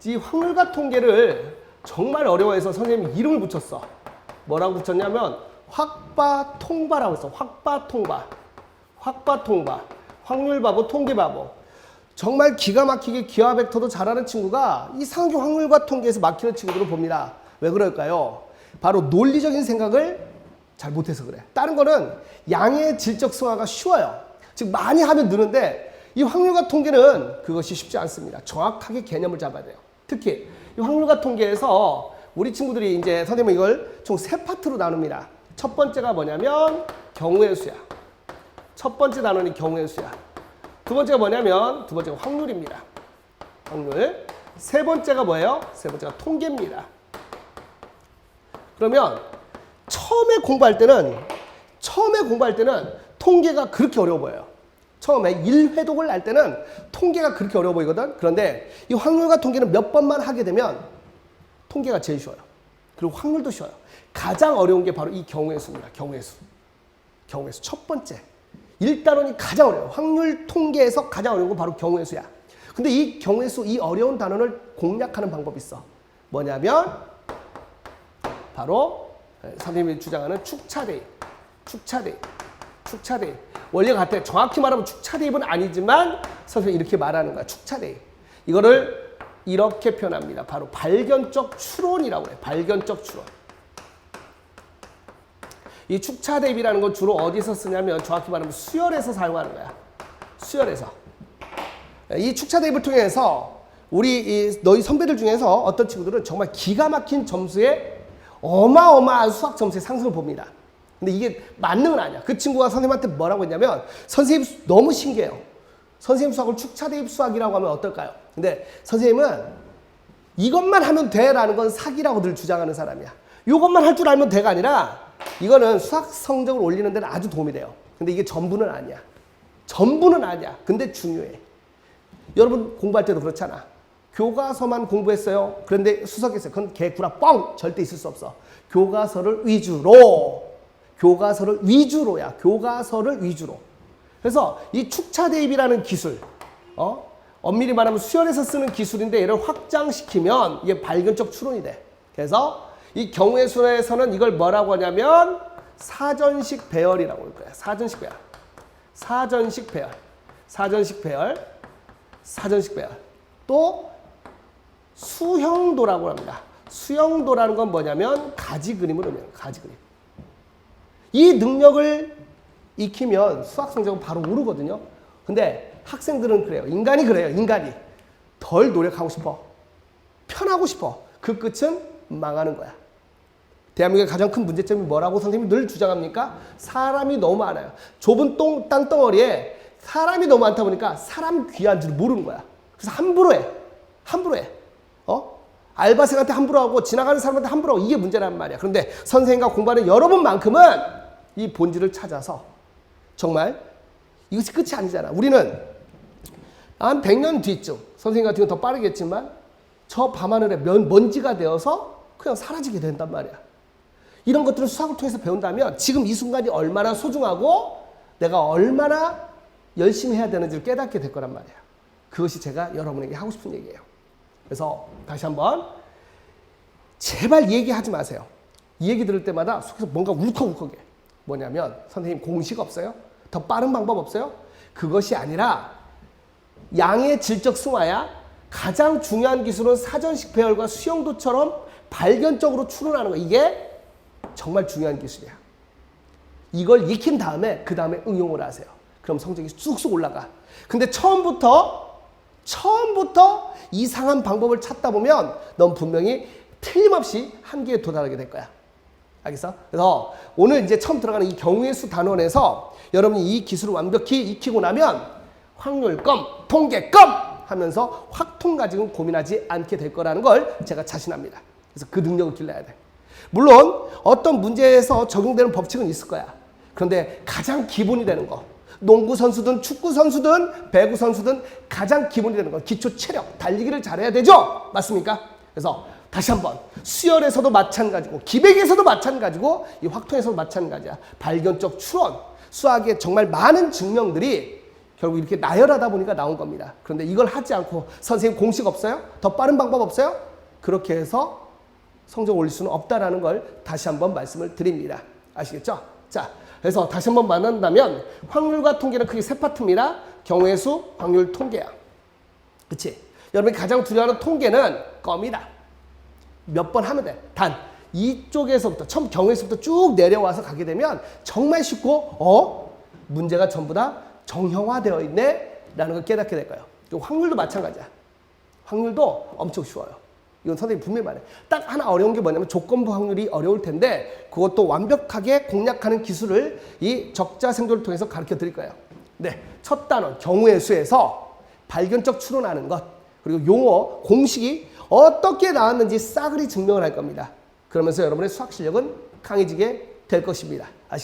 이 확률과 통계를 정말 어려워해서 선생님이 이름을 붙였어. 뭐라고 붙였냐면 확바통바라고 했어. 확바통바. 확바통바. 확률 바보, 통계 바보. 정말 기가 막히게 기하 벡터도 잘하는 친구가 이상하게 확률과 통계에서 막히는 친구들을 봅니다. 왜 그럴까요? 바로 논리적인 생각을 잘 못해서 그래. 다른 거는 양의 질적 승화가 쉬워요. 즉 많이 하면 느는데 이 확률과 통계는 그것이 쉽지 않습니다. 정확하게 개념을 잡아야 돼요. 특히 이 확률과 통계에서 우리 친구들이 이제 선생님은 이걸 총 세 파트로 나눕니다. 첫 번째가 뭐냐면 경우의 수야. 첫 번째 단원이 경우의 수야. 두 번째가 뭐냐면 두 번째가 확률입니다. 확률. 세 번째가 뭐예요? 세 번째가 통계입니다. 그러면 처음에 공부할 때는 통계가 그렇게 어려워 보여요. 처음에 1회독을 할 때는 통계가 그렇게 어려워 보이거든. 그런데 이 확률과 통계는 몇 번만 하게 되면 통계가 제일 쉬워요. 그리고 확률도 쉬워요. 가장 어려운 게 바로 이 경우의 수입니다. 경우의 수. 경우의 수. 첫 번째. 1단원이 가장 어려워요. 확률 통계에서 가장 어려운 건 바로 경우의 수야. 근데 이 경우의 수, 이 어려운 단원을 공략하는 방법이 있어. 뭐냐면 바로 선생님이 주장하는 축차 대입. 축차 대입. 축차 대입. 원리가 같아. 정확히 말하면 축차 대입은 아니지만 선생님이 이렇게 말하는 거야. 축차 대입. 이거를 이렇게 표현합니다. 바로 발견적 추론이라고 해요. 발견적 추론. 이 축차 대입이라는 건 주로 어디서 쓰냐면 정확히 말하면 수열에서 사용하는 거야. 수열에서. 이 축차 대입을 통해서 우리 너희 선배들 중에서 어떤 친구들은 정말 기가 막힌 점수에 어마어마한 수학 점수의 상승을 봅니다. 근데 이게 맞는 건 아니야. 그 친구가 선생님한테 뭐라고 했냐면 선생님 너무 신기해요. 선생님 수학을 축차 대입 수학이라고 하면 어떨까요? 근데 선생님은 이것만 하면 돼라는 건 사기라고 늘 주장하는 사람이야. 이것만 할 줄 알면 돼가 아니라 이거는 수학 성적을 올리는 데는 아주 도움이 돼요. 근데 이게 전부는 아니야. 전부는 아니야. 근데 중요해. 여러분 공부할 때도 그렇잖아. 교과서만 공부했어요. 그런데 수석했어요. 그건 개구라 뻥! 절대 있을 수 없어. 교과서를 위주로. 교과서를 위주로야. 교과서를 위주로. 그래서 이 축차 대입이라는 기술, 엄밀히 말하면 수열에서 쓰는 기술인데 얘를 확장시키면 이게 발견적 추론이 돼. 그래서 이 경우의 수에서는 이걸 뭐라고 하냐면 사전식 배열이라고 할 거야. 사전식 배열. 사전식 배열. 사전식 배열. 사전식 배열. 또 수형도라고 합니다. 수형도라는 건 뭐냐면 가지 그림을 의미해요. 가지 그림. 이 능력을 익히면 수학 성적은 바로 오르거든요. 근데 학생들은 그래요. 인간이 그래요. 인간이. 덜 노력하고 싶어. 편하고 싶어. 그 끝은 망하는 거야. 대한민국의 가장 큰 문제점이 뭐라고 선생님이 늘 주장합니까? 사람이 너무 많아요. 좁은 땅덩어리에 사람이 너무 많다 보니까 사람 귀한 줄 모르는 거야. 그래서 함부로 해. 함부로 해. 알바생한테 함부로 하고 지나가는 사람한테 함부로 하고 이게 문제란 말이야. 그런데 선생님과 공부하는 여러분만큼은 이 본질을 찾아서 정말 이것이 끝이 아니잖아. 우리는 한 100년 뒤쯤 선생님 같은 경우는 더 빠르겠지만 저 밤하늘에 먼지가 되어서 그냥 사라지게 된단 말이야. 이런 것들을 수학을 통해서 배운다면 지금 이 순간이 얼마나 소중하고 내가 얼마나 열심히 해야 되는지를 깨닫게 될 거란 말이야. 그것이 제가 여러분에게 하고 싶은 얘기예요. 그래서 다시 한번 제발 얘기하지 마세요. 이 얘기 들을 때마다 속에서 뭔가 울컥울컥해. 뭐냐면 선생님 공식 없어요? 더 빠른 방법 없어요? 그것이 아니라 양의 질적 승화야. 가장 중요한 기술은 사전식 배열과 수형도처럼 발견적으로 추론하는 거. 이게 정말 중요한 기술이야. 이걸 익힌 다음에 그 다음에 응용을 하세요. 그럼 성적이 쑥쑥 올라가. 근데 처음부터 이상한 방법을 찾다 보면 넌 분명히 틀림없이 한계에 도달하게 될 거야. 알겠어? 그래서 오늘 이제 처음 들어가는 이 경우의 수 단원에서 여러분이 이 기술을 완벽히 익히고 나면 확률껌, 통계껌 하면서 확통 가지고는 고민하지 않게 될 거라는 걸 제가 자신합니다. 그래서 그 능력을 길러야 돼. 물론 어떤 문제에서 적용되는 법칙은 있을 거야. 그런데 가장 기본이 되는 거, 농구 선수든 축구 선수든 배구 선수든 가장 기본이 되는 건 기초 체력, 달리기를 잘해야 되죠? 맞습니까? 그래서 다시 한번 수열에서도 마찬가지고 기백에서도 마찬가지고 이 확통에서도 마찬가지야. 발견적 추론, 수학의 정말 많은 증명들이 결국 이렇게 나열하다 보니까 나온 겁니다. 그런데 이걸 하지 않고 선생님 공식 없어요? 더 빠른 방법 없어요? 그렇게 해서 성적 올릴 수는 없다라는 걸 다시 한번 말씀을 드립니다. 아시겠죠? 자, 그래서 다시 한번 만난다면 확률과 통계는 크게 세 파트입니다. 경우의 수, 확률, 통계야. 그치? 여러분이 가장 두려워하는 통계는 껌이다. 몇 번 하면 돼. 단 이쪽에서부터 처음 경우의 수부터 쭉 내려와서 가게 되면 정말 쉽고 문제가 전부 다 정형화되어 있네 라는 걸 깨닫게 될 거예요. 확률도 마찬가지야. 확률도 엄청 쉬워요. 이건 선생님이 분명히 말해. 딱 하나 어려운 게 뭐냐면 조건부 확률이 어려울 텐데 그것도 완벽하게 공략하는 기술을 이 적자생존을 통해서 가르쳐 드릴 거예요. 네, 첫 단원 경우의 수에서 발견적 추론하는 것 그리고 용어, 공식이 어떻게 나왔는지 싸그리 증명을 할 겁니다. 그러면서 여러분의 수학 실력은 강해지게 될 것입니다. 아시겠죠?